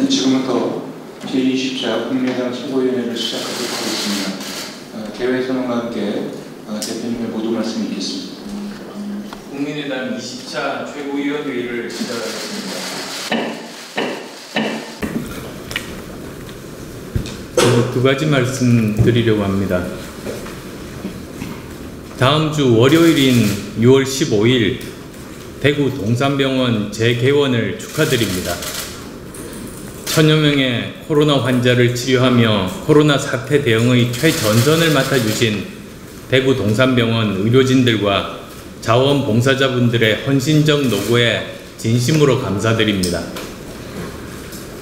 지금부터 제20차 국민의당 최고위원회를 시작하도록 하겠습니다. 대회 선언과 함께 대표님의 모두 말씀 있겠습니다. 국민의당 20차 최고위원회의를 시작하겠습니다. 두 가지 말씀드리려고 합니다. 다음 주 월요일인 6월 15일 대구 동산병원 재개원을 축하드립니다. 1000여 명의 코로나 환자를 치료하며 코로나 사태 대응의 최전선을 맡아주신 대구 동산병원 의료진들과 자원봉사자분들의 헌신적 노고에 진심으로 감사드립니다.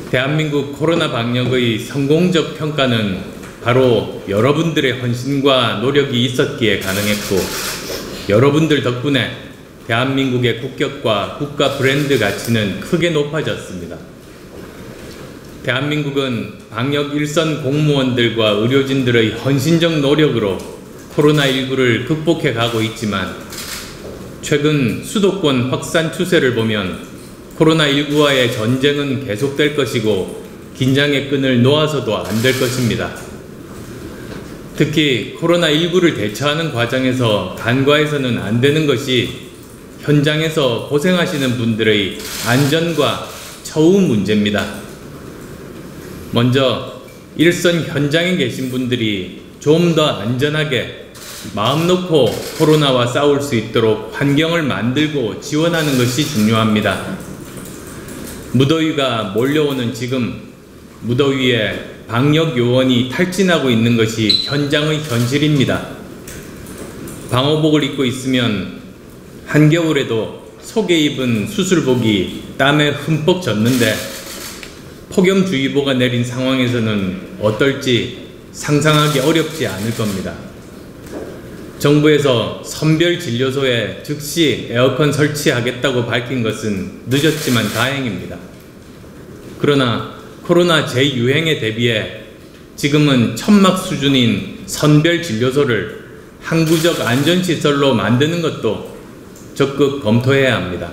대한민국 코로나 방역의 성공적 평가는 바로 여러분들의 헌신과 노력이 있었기에 가능했고, 여러분들 덕분에 대한민국의 국격과 국가 브랜드 가치는 크게 높아졌습니다. 대한민국은 방역 일선 공무원들과 의료진들의 헌신적 노력으로 코로나19를 극복해 가고 있지만, 최근 수도권 확산 추세를 보면 코로나19와의 전쟁은 계속될 것이고 긴장의 끈을 놓아서도 안 될 것입니다. 특히 코로나19를 대처하는 과정에서 간과해서는 안 되는 것이 현장에서 고생하시는 분들의 안전과 처우 문제입니다. 먼저 일선 현장에 계신 분들이 좀 더 안전하게 마음 놓고 코로나와 싸울 수 있도록 환경을 만들고 지원하는 것이 중요합니다. 무더위가 몰려오는 지금 무더위에 방역 요원이 탈진하고 있는 것이 현장의 현실입니다. 방호복을 입고 있으면 한겨울에도 속에 입은 수술복이 땀에 흠뻑 젖는데 폭염주의보가 내린 상황에서는 어떨지 상상하기 어렵지 않을 겁니다. 정부에서 선별진료소에 즉시 에어컨 설치하겠다고 밝힌 것은 늦었지만 다행입니다. 그러나 코로나 재유행에 대비해 지금은 천막 수준인 선별진료소를 항구적 안전시설로 만드는 것도 적극 검토해야 합니다.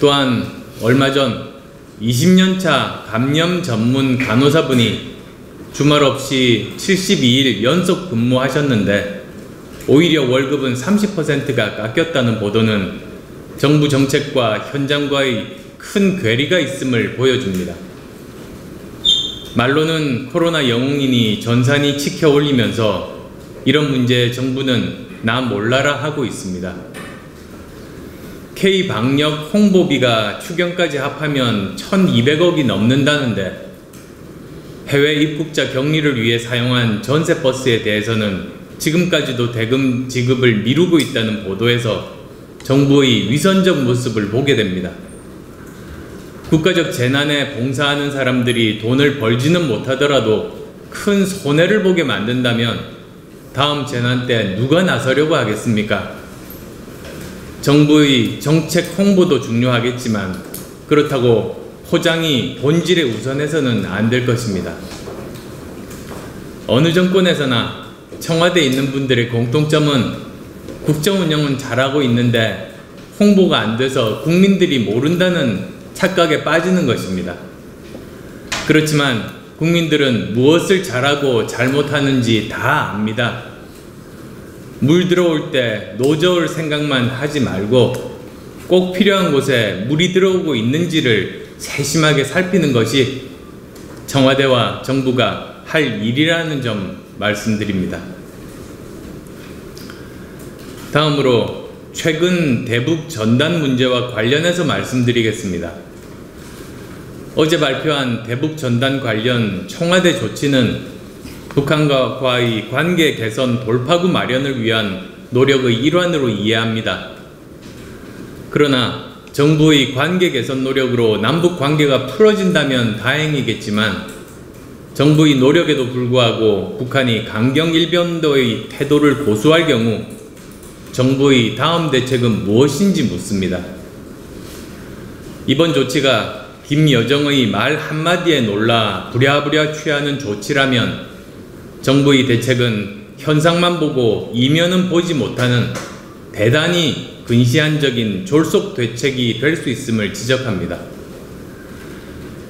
또한 얼마 전 20년차 감염 전문 간호사분이 주말 없이 72일 연속 근무하셨는데 오히려 월급은 30%가 깎였다는 보도는 정부 정책과 현장과의 큰 괴리가 있음을 보여줍니다. 말로는 코로나 영웅이니 전산이 치켜 올리면서 이런 문제에 정부는 나 몰라라 하고 있습니다. K방역 홍보비가 추경까지 합하면 1200억이 넘는다는데 해외 입국자 격리를 위해 사용한 전세버스에 대해서는 지금까지도 대금 지급을 미루고 있다는 보도에서 정부의 위선적 모습을 보게 됩니다. 국가적 재난에 봉사하는 사람들이 돈을 벌지는 못하더라도 큰 손해를 보게 만든다면 다음 재난 때 누가 나서려고 하겠습니까? 정부의 정책 홍보도 중요하겠지만 그렇다고 포장이 본질에 우선해서는 안 될 것입니다. 어느 정권에서나 청와대에 있는 분들의 공통점은 국정운영은 잘하고 있는데 홍보가 안 돼서 국민들이 모른다는 착각에 빠지는 것입니다. 그렇지만 국민들은 무엇을 잘하고 잘못하는지 다 압니다. 물 들어올 때 노저울 생각만 하지 말고 꼭 필요한 곳에 물이 들어오고 있는지를 세심하게 살피는 것이 청와대와 정부가 할 일이라는 점 말씀드립니다. 다음으로 최근 대북 전단 문제와 관련해서 말씀드리겠습니다. 어제 발표한 대북 전단 관련 청와대 조치는 북한과의 관계 개선 돌파구 마련을 위한 노력의 일환으로 이해합니다. 그러나 정부의 관계 개선 노력으로 남북 관계가 풀어진다면 다행이겠지만 정부의 노력에도 불구하고 북한이 강경 일변도의 태도를 고수할 경우 정부의 다음 대책은 무엇인지 묻습니다. 이번 조치가 김여정의 말 한마디에 놀라 부랴부랴 취하는 조치라면 정부의 대책은 현상만 보고 이면은 보지 못하는 대단히 근시안적인 졸속 대책이 될 수 있음을 지적합니다.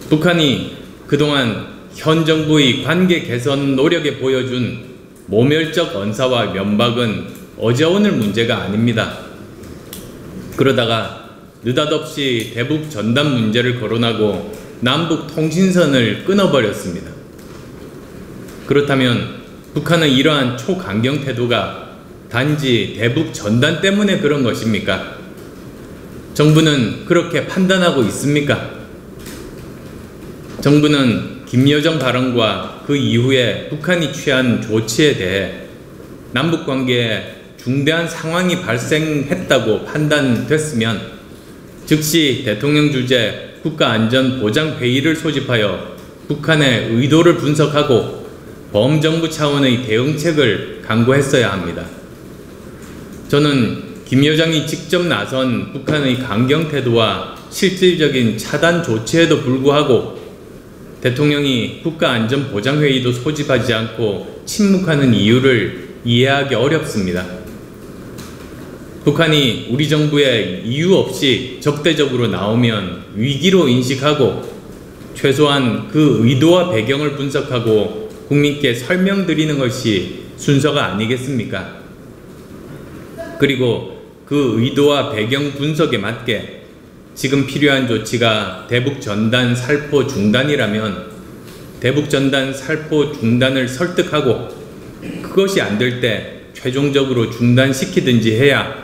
북한이 그동안 현 정부의 관계 개선 노력에 보여준 모멸적 언사와 면박은 어제 오늘 문제가 아닙니다. 그러다가 느닷없이 대북 전단 문제를 거론하고 남북 통신선을 끊어버렸습니다. 그렇다면 북한의 이러한 초강경 태도가 단지 대북 전단 때문에 그런 것입니까? 정부는 그렇게 판단하고 있습니까? 정부는 김여정 발언과 그 이후에 북한이 취한 조치에 대해 남북관계에 중대한 상황이 발생했다고 판단됐으면 즉시 대통령 주재 국가안전보장회의를 소집하여 북한의 의도를 분석하고 범정부 차원의 대응책을 강구했어야 합니다. 저는 김여정이 직접 나선 북한의 강경 태도와 실질적인 차단 조치에도 불구하고 대통령이 국가안전보장회의도 소집하지 않고 침묵하는 이유를 이해하기 어렵습니다. 북한이 우리 정부에 이유 없이 적대적으로 나오면 위기로 인식하고 최소한 그 의도와 배경을 분석하고 국민께 설명드리는 것이 순서가 아니겠습니까? 그리고 그 의도와 배경 분석에 맞게 지금 필요한 조치가 대북 전단 살포 중단이라면 대북 전단 살포 중단을 설득하고 그것이 안 될 때 최종적으로 중단시키든지 해야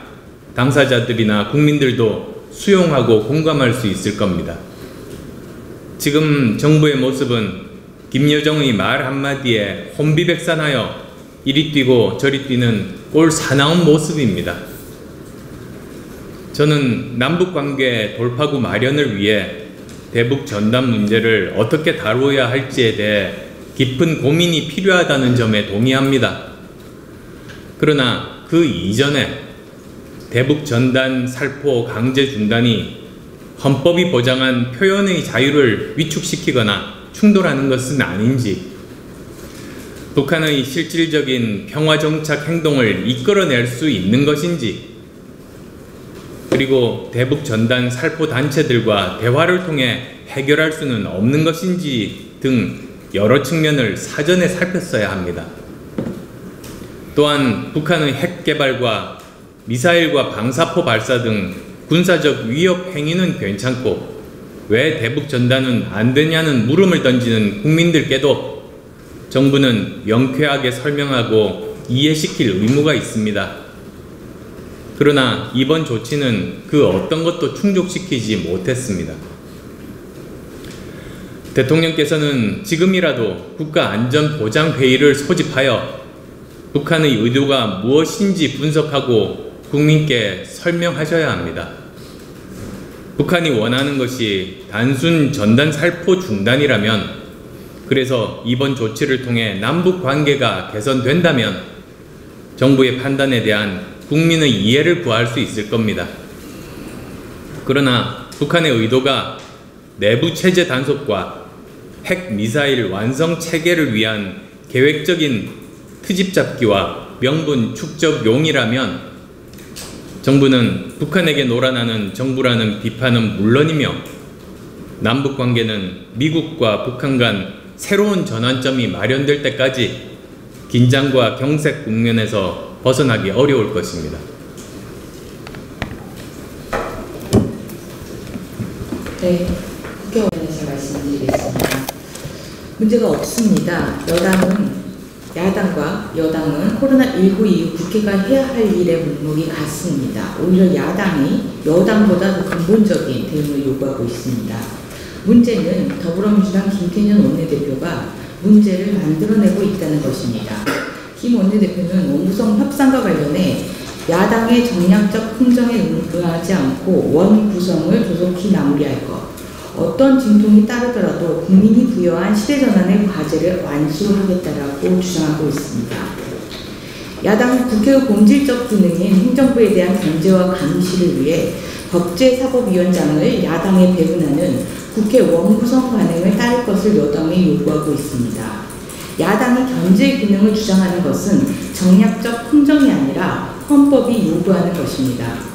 당사자들이나 국민들도 수용하고 공감할 수 있을 겁니다. 지금 정부의 모습은 김여정의 말 한마디에 혼비백산하여 이리 뛰고 저리 뛰는 꼴 사나운 모습입니다. 저는 남북관계 돌파구 마련을 위해 대북 전단 문제를 어떻게 다루어야 할지에 대해 깊은 고민이 필요하다는 점에 동의합니다. 그러나 그 이전에 대북 전단 살포 강제 중단이 헌법이 보장한 표현의 자유를 위축시키거나 충돌하는 것은 아닌지, 북한의 실질적인 평화정착 행동을 이끌어낼 수 있는 것인지, 그리고 대북 전단 살포 단체들과 대화를 통해 해결할 수는 없는 것인지 등 여러 측면을 사전에 살폈어야 합니다. 또한 북한의 핵 개발과 미사일과 방사포 발사 등 군사적 위협 행위는 괜찮고 왜 대북 전단은 안 되냐는 물음을 던지는 국민들께도 정부는 명쾌하게 설명하고 이해시킬 의무가 있습니다. 그러나 이번 조치는 그 어떤 것도 충족시키지 못했습니다. 대통령께서는 지금이라도 국가안전보장회의를 소집하여 북한의 의도가 무엇인지 분석하고 국민께 설명하셔야 합니다. 북한이 원하는 것이 단순 전단 살포 중단이라면, 그래서 이번 조치를 통해 남북 관계가 개선된다면 정부의 판단에 대한 국민의 이해를 구할 수 있을 겁니다. 그러나 북한의 의도가 내부 체제 단속과 핵 미사일 완성 체계를 위한 계획적인 트집 잡기와 명분 축적용이라면 정부는 북한에게 놀아나는 정부라는 비판은 물론이며 남북 관계는 미국과 북한 간 새로운 전환점이 마련될 때까지 긴장과 경색 국면에서 벗어나기 어려울 것입니다. 네, 국회의원에서 말씀드리겠습니다. 문제가 없습니다. 야당과 여당은 코로나19 이후 국회가 해야 할 일의 목록이 같습니다. 오히려 야당이 여당보다 더 근본적인 대응을 요구하고 있습니다. 문제는 더불어민주당 김태년 원내대표가 문제를 만들어내고 있다는 것입니다. 김 원내대표는 원구성 협상과 관련해 야당의 정략적 흥정에 응하지 않고 원 구성을 조속히 마무리할 것, 어떤 진통이 따르더라도 국민이 부여한 시대전환의 과제를 완수하겠다라고 주장하고 있습니다. 야당은 국회의 본질적 기능인 행정부에 대한 견제와 감시를 위해 법제사법위원장을 야당에 배분하는 국회 원구성 관행을 따를 것을 여당에 요구하고 있습니다. 야당이 견제 기능을 주장하는 것은 정략적 흥정이 아니라 헌법이 요구하는 것입니다.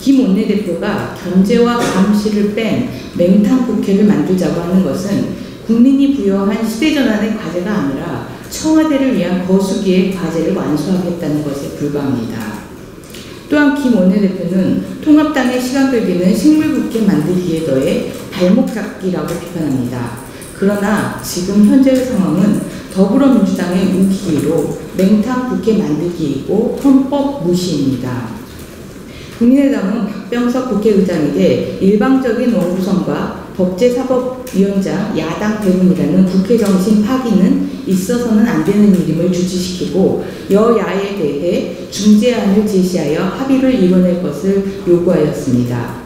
김 원내대표가 견제와 감시를 뺀 맹탕 국회를 만들자고 하는 것은 국민이 부여한 시대전환의 과제가 아니라 청와대를 위한 거수기의 과제를 완수하겠다는 것에 불과합니다. 또한 김 원내대표는 통합당의 시간 끌기는 식물국회 만들기에 더해 발목 잡기라고 비판합니다. 그러나 지금 현재의 상황은 더불어민주당의 우기로 맹탕 국회 만들기이고 헌법 무시입니다. 국민의당은 박병석 국회의장에게 일방적인 원구성과 법제사법위원장 야당 배분이라는 국회 정신 파기는 있어서는 안 되는 일임을 주지시키고 여야에 대해 중재안을 제시하여 합의를 이뤄낼 것을 요구하였습니다.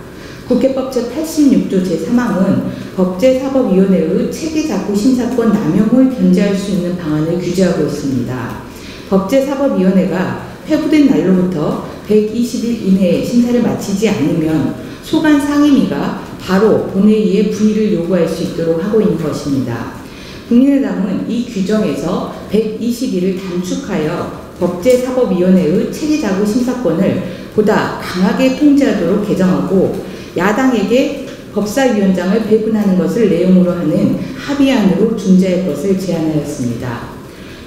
국회법 제86조 제3항은 법제사법위원회의 체계작구 심사권 남용을 견제할 수 있는 방안을 규제하고 있습니다. 법제사법위원회가 회부된 날로부터 120일 이내에 심사를 마치지 않으면 소관 상임위가 바로 본회의에 부의를 요구할 수 있도록 하고 있는 것입니다. 국민의당은 이 규정에서 120일을 단축하여 법제사법위원회의 체계작구 심사권을 보다 강하게 통제하도록 개정하고 야당에게 법사위원장을 배분하는 것을 내용으로 하는 합의안으로 중재할 것을 제안하였습니다.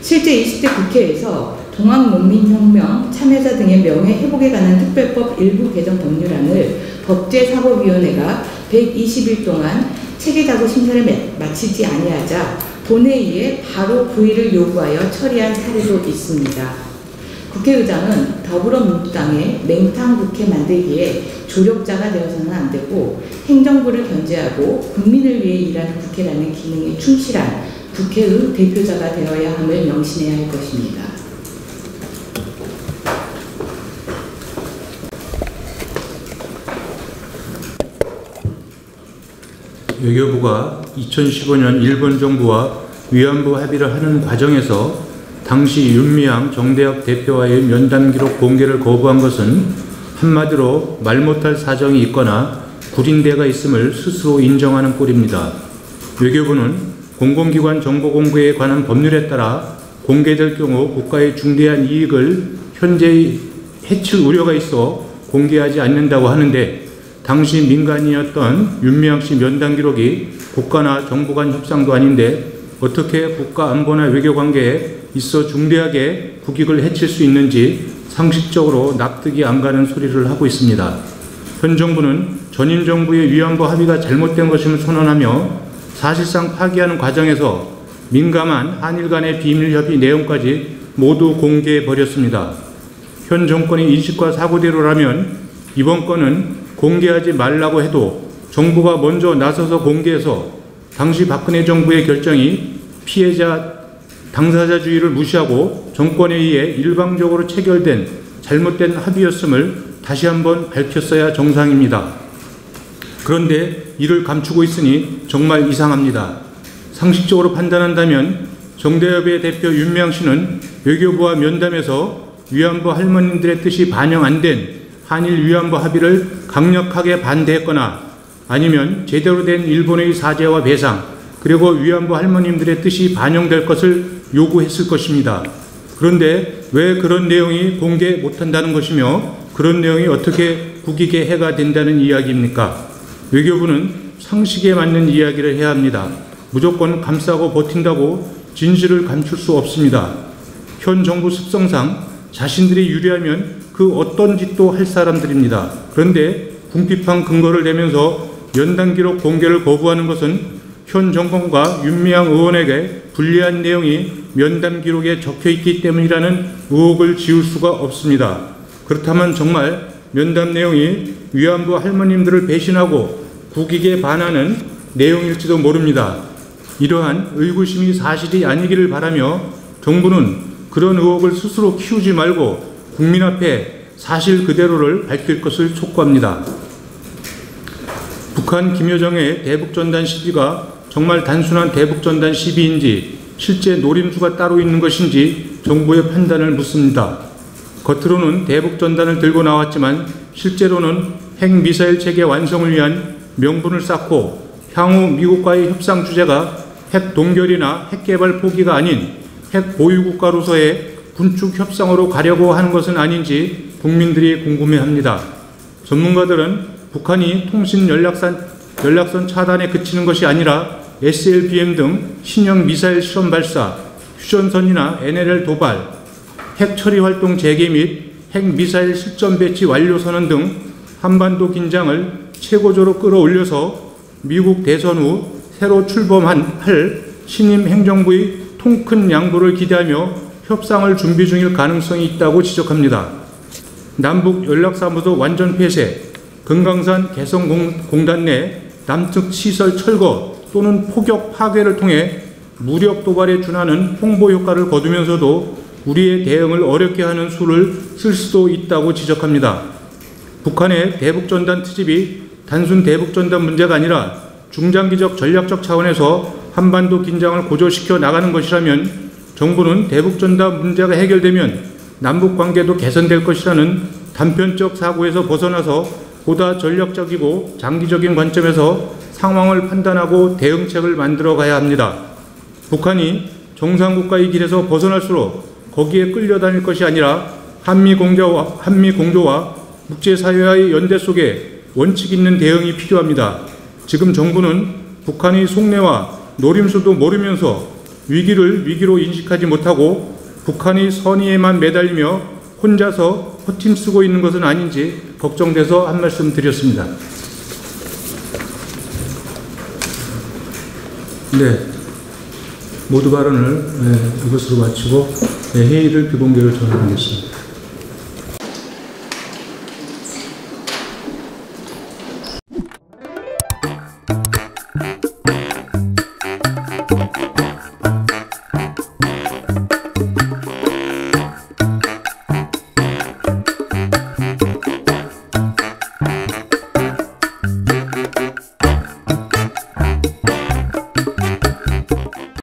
실제 20대 국회에서 동학농민혁명 참여자 등의 명예회복에 관한 특별법 일부 개정 법률안을 법제사법위원회가 120일 동안 체계작구 심사를 마치지 아니하자 본회의에 바로 부의를 요구하여 처리한 사례도 있습니다. 국회의장은 더불어민주당의 맹탕 국회 만들기에 조력자가 되어서는 안 되고 행정부를 견제하고 국민을 위해 일하는 국회라는 기능에 충실한 국회의 대표자가 되어야 함을 명심해야 할 것입니다. 외교부가 2015년 일본 정부와 위안부 합의를 하는 과정에서 당시 윤미향 정대학 대표와의 면담 기록 공개를 거부한 것은 한마디로 말 못할 사정이 있거나 구린대가 있음을 스스로 인정하는 꼴입니다. 외교부는 공공기관 정보 공개에 관한 법률에 따라 공개될 경우 국가의 중대한 이익을 현재의 해칠 우려가 있어 공개하지 않는다고 하는데 당시 민간인이었던 윤미향 씨 면담 기록이 국가나 정부 간 협상도 아닌데 어떻게 국가 안보나 외교 관계에 있어 중대하게 국익을 해칠 수 있는지 상식적으로 납득이 안 가는 소리를 하고 있습니다. 현 정부는 전임 정부의 위안부 합의가 잘못된 것임을 선언하며 사실상 파기하는 과정에서 민감한 한일 간의 비밀 협의 내용까지 모두 공개해 버렸습니다. 현 정권의 인식과 사고대로라면 이번 건은 공개하지 말라고 해도 정부가 먼저 나서서 공개해서 당시 박근혜 정부의 결정이 피해자 당사자주의를 무시하고 정권에 의해 일방적으로 체결된 잘못된 합의였음을 다시 한번 밝혔어야 정상입니다. 그런데 이를 감추고 있으니 정말 이상합니다. 상식적으로 판단한다면 정대협의 대표 윤미향 씨는 외교부와 면담에서 위안부 할머님들의 뜻이 반영 안 된 한일 위안부 합의를 강력하게 반대했거나 아니면 제대로 된 일본의 사죄와 배상 그리고 위안부 할머님들의 뜻이 반영될 것을 요구했을 것입니다. 그런데 왜 그런 내용이 공개 못한다는 것이며 그런 내용이 어떻게 국익에 해가 된다는 이야기입니까? 외교부는 상식에 맞는 이야기를 해야 합니다. 무조건 감싸고 버틴다고 진실을 감출 수 없습니다. 현 정부 습성상 자신들이 유리하면 그 어떤 짓도 할 사람들입니다. 그런데 궁핍한 근거를 내면서 면담 기록 공개를 거부하는 것은 현 정권과 윤미향 의원에게 불리한 내용이 면담 기록에 적혀있기 때문이라는 의혹을 지울 수가 없습니다. 그렇다면 정말 면담 내용이 위안부 할머님들을 배신하고 국익에 반하는 내용일지도 모릅니다. 이러한 의구심이 사실이 아니기를 바라며 정부는 그런 의혹을 스스로 키우지 말고 국민 앞에 사실 그대로를 밝힐 것을 촉구합니다. 북한 김여정의 대북전단 시비가 정말 단순한 대북전단 시비인지 실제 노림수가 따로 있는 것인지 정부의 판단을 묻습니다. 겉으로는 대북전단을 들고 나왔지만 실제로는 핵미사일 체계 완성을 위한 명분을 쌓고 향후 미국과의 협상 주제가 핵 동결이나 핵 개발 포기가 아닌 핵 보유국가로서의 군축 협상으로 가려고 하는 것은 아닌지 국민들이 궁금해합니다. 전문가들은 북한이 통신 연락선 차단에 그치는 것이 아니라 SLBM 등 신형 미사일 실험 발사, 휴전선이나 NLL 도발, 핵 처리 활동 재개 및 핵 미사일 실전 배치 완료 선언 등 한반도 긴장을 최고조로 끌어올려서 미국 대선 후 새로 출범할 신임 행정부의 통큰 양보를 기대하며 협상을 준비 중일 가능성이 있다고 지적합니다. 남북 연락사무소 완전 폐쇄, 금강산 개성공단 내 남측 시설 철거 또는 포격 파괴를 통해 무력 도발에 준하는 홍보 효과를 거두면서도 우리의 대응을 어렵게 하는 수를 쓸 수도 있다고 지적합니다. 북한의 대북전단 트집이 단순 대북전단 문제가 아니라 중장기적 전략적 차원에서 한반도 긴장을 고조시켜 나가는 것이라면 정부는 대북전단 문제가 해결되면 남북관계도 개선될 것이라는 단편적 사고에서 벗어나서 보다 전략적이고 장기적인 관점에서 상황을 판단하고 대응책을 만들어 가야 합니다. 북한이 정상국가의 길에서 벗어날수록 거기에 끌려다닐 것이 아니라 한미 공조와 국제사회와의 연대 속에 원칙 있는 대응이 필요합니다. 지금 정부는 북한의 속내와 노림수도 모르면서 위기를 위기로 인식하지 못하고 북한의 선의에만 매달리며 혼자서 허팀 쓰고 있는 것은 아닌지 걱정돼서 한 말씀 드렸습니다. 네, 모두 발언을 이것으로 마치고 회의를 비공개로 전환하겠습니다.